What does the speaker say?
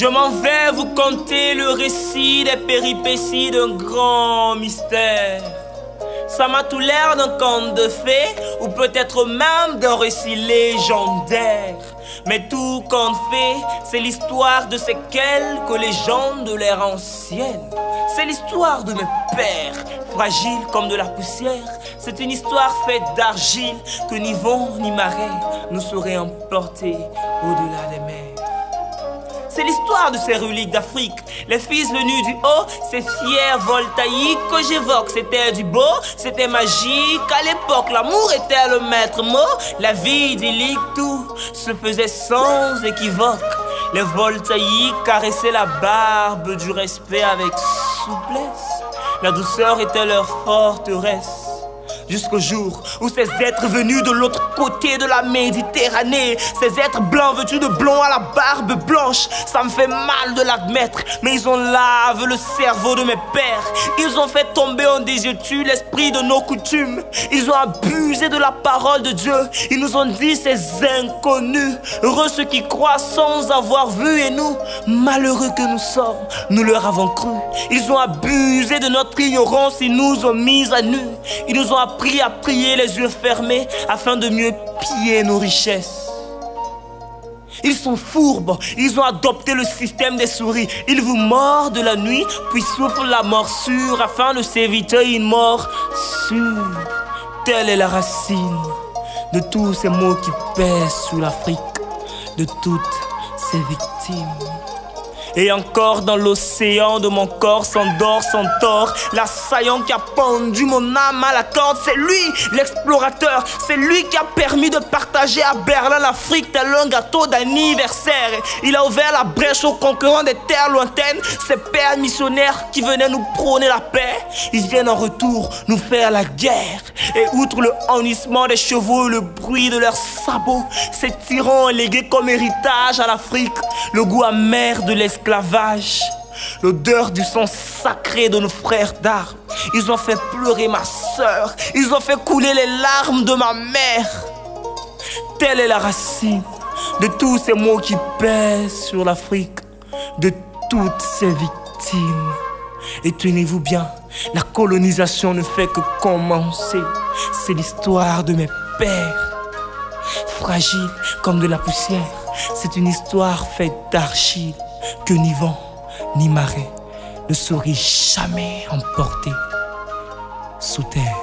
Je m'en vais vous conter le récit des péripéties d'un grand mystère. Ça m'a tout l'air d'un conte de fées, ou peut-être même d'un récit légendaire. Mais tout conte fait, c'est l'histoire de ces quelques légendes de l'ère ancienne. C'est l'histoire de mes pères, fragiles comme de la poussière. C'est une histoire faite d'argile que ni vent ni marée ne sauraient emporter au-delà des mers. C'est l'histoire de ces reliques d'Afrique, les fils venus du haut, ces fiers voltaïques que j'évoque. C'était du beau, c'était magique, à l'époque l'amour était le maître mot. La vie idyllique, tout se faisait sans équivoque. Les voltaïques caressaient la barbe du respect avec souplesse. La douceur était leur forteresse. Jusqu'au jour où ces êtres venus de l'autre côté de la Méditerranée, ces êtres blancs vêtus de blond à la barbe blanche, ça me fait mal de l'admettre, mais ils ont lavé le cerveau de mes pères. Ils ont fait tomber en désuétude l'esprit de nos coutumes. Ils ont abusé de la parole de Dieu. Ils nous ont dit ces inconnus. Heureux ceux qui croient sans avoir vu, et nous, malheureux que nous sommes, nous leur avons cru. Ils ont abusé de notre ignorance. Ils nous ont mis à nu. Ils nous ont appris à prier les yeux fermés afin de mieux piller nos richesses. Ils sont fourbes, ils ont adopté le système des souris. Ils vous mordent de la nuit, puis soufflent la morsure afin de s'éviter une mort sûre. Telle est la racine de tous ces maux qui pèsent sur l'Afrique, de toutes ces victimes. Et encore dans l'océan de mon corps s'endort, s'entore l'assaillant qui a pendu mon âme à la corde. C'est lui, l'explorateur, c'est lui qui a permis de partager à Berlin l'Afrique tel un gâteau d'anniversaire. Il a ouvert la brèche aux concurrents des terres lointaines. Ces pères missionnaires qui venaient nous prôner la paix, ils viennent en retour nous faire la guerre. Et outre le hennissement des chevaux et le bruit de leurs sabots, ces tyrans ont légué comme héritage à l'Afrique le goût amer de l'esclavage, l'odeur du sang sacré de nos frères d'armes. Ils ont fait pleurer ma sœur, ils ont fait couler les larmes de ma mère. Telle est la racine de tous ces maux qui pèsent sur l'Afrique, de toutes ces victimes. Et tenez-vous bien, la colonisation ne fait que commencer. C'est l'histoire de mes pères, fragiles comme de la poussière. C'est une histoire faite d'argile que ni vent ni marée ne sauraient jamais emporter sous terre.